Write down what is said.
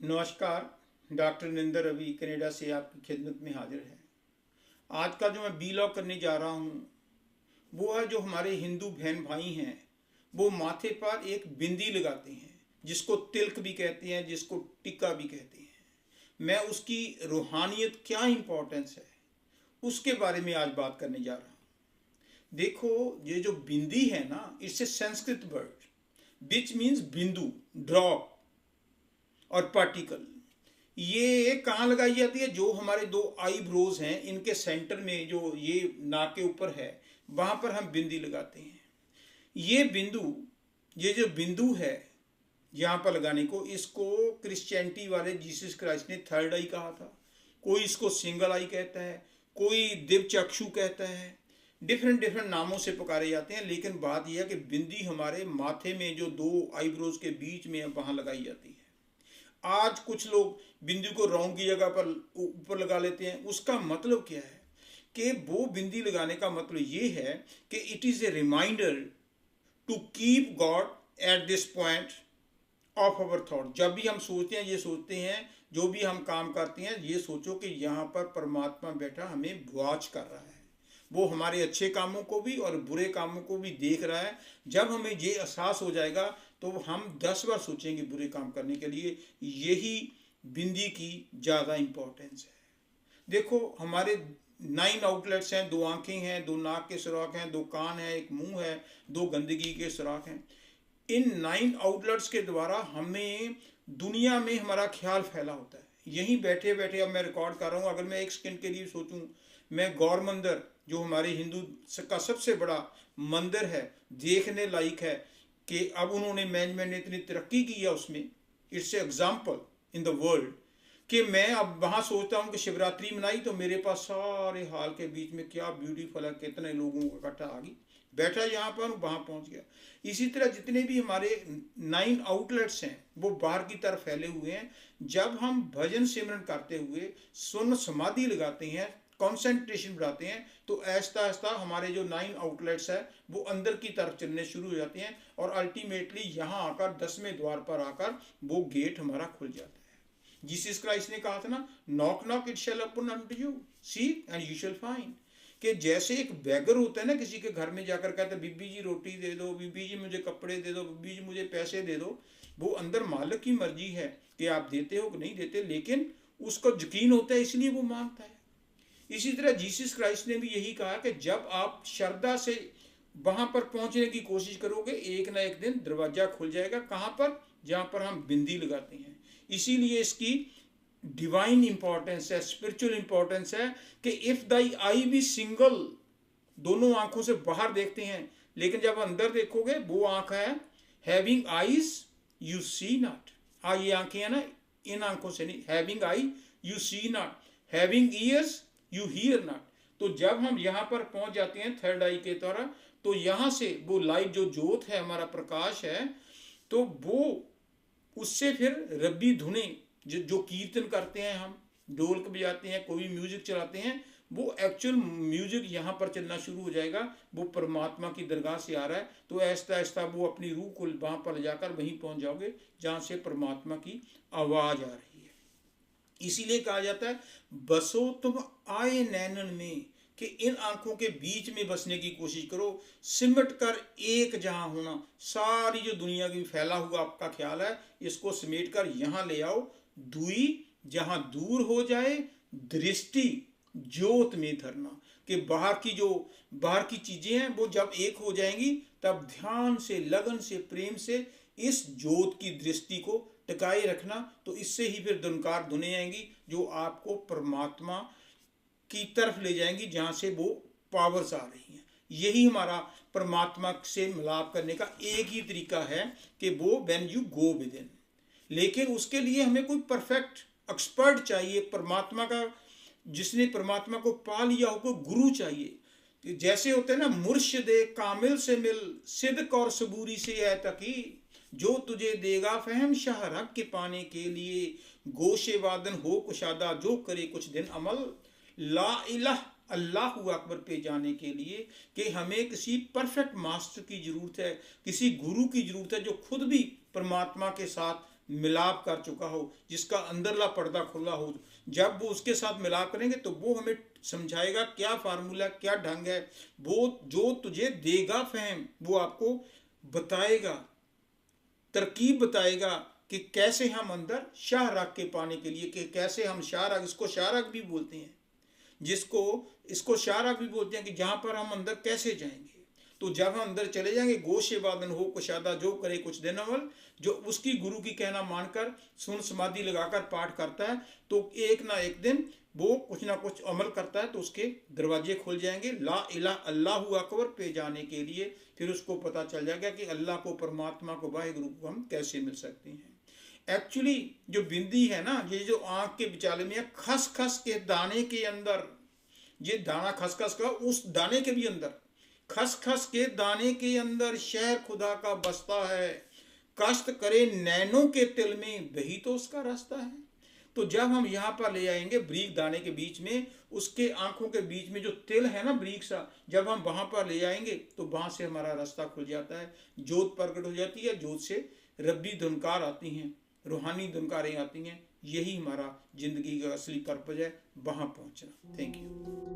नमस्कार। Doctor निंदर Ravi Canada से आपकी खिदमत में हाजिर है। आज का जो मैं बीलॉग करने जा रहा हूँ वो है जो हमारे हिंदू बहन भाई हैं वो माथे पर एक बिंदी लगाते हैं जिसको तिलक भी कहते हैं, जिसको टिक्का भी कहते हैं। मैं उसकी रूहानियत क्या इम्पोर्टेंस है उसके बारे में आज बात करने जा रहा हूँ। देखो, ये जो बिंदी है ना, it's a Sanskrit word which means बिंदु, ड्रॉप और पार्टिकल। ये कहाँ लगाई जाती है? जो हमारे दो आईब्रोज हैं इनके सेंटर में, जो ये नाक के ऊपर है, वहां पर हम बिंदी लगाते हैं। ये बिंदु, ये जो बिंदु है यहाँ पर लगाने को, इसको क्रिश्चियनिटी वाले जीसस क्राइस्ट ने थर्ड आई कहा था, कोई इसको सिंगल आई कहता है, कोई दिव्य चक्षु कहता है। डिफरेंट डिफरेंट नामों से पुकारे जाते हैं, लेकिन बात यह है कि बिंदी हमारे माथे में जो दो आईब्रोज के बीच में है वहां लगाई जाती है। आज कुछ लोग बिंदी को राउंड की जगह पर ऊपर लगा लेते हैं। उसका मतलब क्या है कि वो बिंदी लगाने का मतलब ये है कि it is a reminder to keep God at this point of our thought. जब भी हम सोचते हैं, ये सोचते हैं, जो भी हम काम करते हैं, ये सोचो कि यहाँ पर परमात्मा बैठा हमें वॉच कर रहा है। वो हमारे अच्छे कामों को भी और बुरे कामों को भी देख रहा है। जब हमें ये एहसास हो जाएगा तो हम 10 बार सोचेंगे बुरे काम करने के लिए। यही बिंदी की ज़्यादा इम्पोर्टेंस है। देखो, हमारे 9 आउटलेट्स हैं, 2 आंखें हैं, 2 नाक के सुराख हैं, 2 कान हैं, एक मुंह है, 2 गंदगी के सुराख हैं। इन 9 आउटलेट्स के द्वारा हमें दुनिया में हमारा ख्याल फैला होता है। यहीं बैठे बैठे अब मैं रिकॉर्ड कर रहा हूँ, अगर मैं एक सेकंड के लिए सोचूं, मैं गौर मंदिर जो हमारे हिंदू का सबसे बड़ा मंदिर है, देखने लायक है कि अब उन्होंने, मैनेजमेंट ने इतनी तरक्की की है उसमें, it's example in the world, कि मैं अब वहाँ सोचता हूँ कि शिवरात्रि मनाई तो मेरे पास सारे हाल के बीच में क्या ब्यूटीफुल है, कितने लोगों का इकट्ठा आ गई, बैठा यहाँ पर वहाँ पहुँच गया। इसी तरह जितने भी हमारे 9 आउटलेट्स हैं वो बाहर की तरफ फैले हुए हैं। जब हम भजन सिमरन करते हुए स्वर्ण समाधि लगाते हैं, कॉन्सेंट्रेशन बढ़ाते हैं, तो ऐसा ऐसा हमारे जो 9 आउटलेट्स है वो अंदर की तरफ चलने शुरू हो जाते हैं और अल्टीमेटली यहाँ आकर 10वें द्वार पर आकर वो गेट हमारा खुल जाता है। जीसस क्राइस्ट ने कहा था ना, knock knock it shall open unto you, seek and you shall find. कि जैसे एक बेगर होता है ना, किसी के घर में जाकर कहता है बीबी जी रोटी दे दो, बीबी जी मुझे कपड़े दे दो, बीबी जी मुझे पैसे दे दो। वो अंदर मालिक की मर्जी है कि आप देते हो कि नहीं देते, लेकिन उसको यकीन होता है इसलिए वो मांगता है। इसी तरह जीसस क्राइस्ट ने भी यही कहा कि जब आप श्रद्धा से वहां पर पहुंचने की कोशिश करोगे, एक ना एक दिन दरवाजा खुल जाएगा। कहां पर? जहां पर हम बिंदी लगाते हैं। इसीलिए इसकी डिवाइन इंपॉर्टेंस है, स्पिरिचुअल इंपॉर्टेंस है कि if thy eye be single, दोनों आंखों से बाहर देखते हैं, लेकिन जब अंदर देखोगे वो आंख है having eyes you see not. हाँ, ये आंखें हैं ना, इन आंखों से नहीं, having eye you see not, having ears you hear not. तो जब हम यहाँ पर पहुंच जाते हैं थर्ड आई के द्वारा, तो यहाँ से वो लाइट, जो जोत है, हमारा प्रकाश है, तो वो उससे फिर रब्बी धुनें जो कीर्तन करते हैं, हम ढोलक बजाते हैं, कोई म्यूजिक चलाते हैं, वो एक्चुअल म्यूजिक यहाँ पर चलना शुरू हो जाएगा। वो परमात्मा की दरगाह से आ रहा है। तो ऐसा ऐसा वो अपनी रूह को वहाँ पर ले जाकर वहीं पहुँच जाओगे जहाँ से परमात्मा की आवाज़ आ रही है। इसीलिए कहा जाता है बसो तुम आए नैनन में, कि इन आंखों के बीच में बसने की कोशिश करो, सिमट कर एक जहां होना। सारी जो दुनिया की फैला हुआ आपका ख्याल है, इसको समेट कर यहाँ ले आओ। दुई जहां दूर हो जाए, दृष्टि ज्योत में धरना, कि बाहर की चीजें हैं वो जब एक हो जाएंगी, तब ध्यान से, लगन से, प्रेम से इस ज्योत की दृष्टि को टिकाए रखना। तो इससे ही फिर धुनकार धुने आएंगी जो आपको परमात्मा की तरफ ले जाएंगी, जहां से वो पावर्स आ रही हैं। यही हमारा परमात्मा से मिलाप करने का एक ही तरीका है कि वो when you go with in. लेकिन उसके लिए हमें कोई परफेक्ट एक्सपर्ट चाहिए, परमात्मा का, जिसने परमात्मा को पा लिया हो, कोई गुरु चाहिए। जैसे होते हैं ना, मुर्शिदे कामिल से मिल, सिद्क और सबूरी से है तकी, जो तुझे देगा फहम शाह हक के पाने के लिए, गोशे वादन हो कुशादा, जो करे कुछ दिन अमल, ला इलाह अल्लाह अकबर पे जाने के लिए। कि हमें किसी परफेक्ट मास्टर की जरूरत है, किसी गुरु की जरूरत है जो खुद भी परमात्मा के साथ मिलाप कर चुका हो, जिसका अंदरला पर्दा खुला हो, जब वो उसके साथ मिलाप करेंगे तो वो हमें समझाएगा क्या फार्मूला, क्या ढंग है, वो जो तुझे देगा फहम, वो आपको बताएगा, तरकीब बताएगा कि कैसे हम अंदर शाह राग के पाने के लिए, कि कैसे हम शाह राग, इसको शाह राग भी बोलते हैं, इसको शाह राग भी बोलते हैं, कि जहाँ पर हम अंदर कैसे जाएंगे। तो जब हम अंदर चले जाएंगे, गोशे वादन हो कुशादा जो करे कुछ देनावल, जो उसकी गुरु की कहना मानकर सुन समाधि लगाकर पाठ करता है, तो एक ना एक दिन वो कुछ ना कुछ अमल करता है तो उसके दरवाजे खुल जाएंगे ला इलाह अल्लाहु अकबर पे जाने के लिए। फिर उसको पता चल जाएगा कि अल्लाह को, परमात्मा को, वाहिगुरु को हम कैसे मिल सकते हैं। एक्चुअली जो बिंदी है ना, ये जो आँख के विचाले में है, खसखस के दाने के अंदर, ये दाना खसखस का, उस दाने के भी अंदर, खसखस के दाने के अंदर शहर खुदा का बसता है, कष्ट करे नैनों के तिल में, वही तो उसका रास्ता है। तो जब हम यहाँ पर ले आएंगे ब्रीक दाने के बीच में, उसके आंखों के बीच में जो तिल है ना ब्रीक सा, जब हम वहाँ पर ले आएंगे तो वहाँ से हमारा रास्ता खुल जाता है, जोत प्रकट हो जाती है, जोत से रब्बी धुनकार आती हैं, रूहानी धुनकारें आती हैं। यही हमारा जिंदगी का असली पर्पज है, वहाँ पहुँचना। Thank you.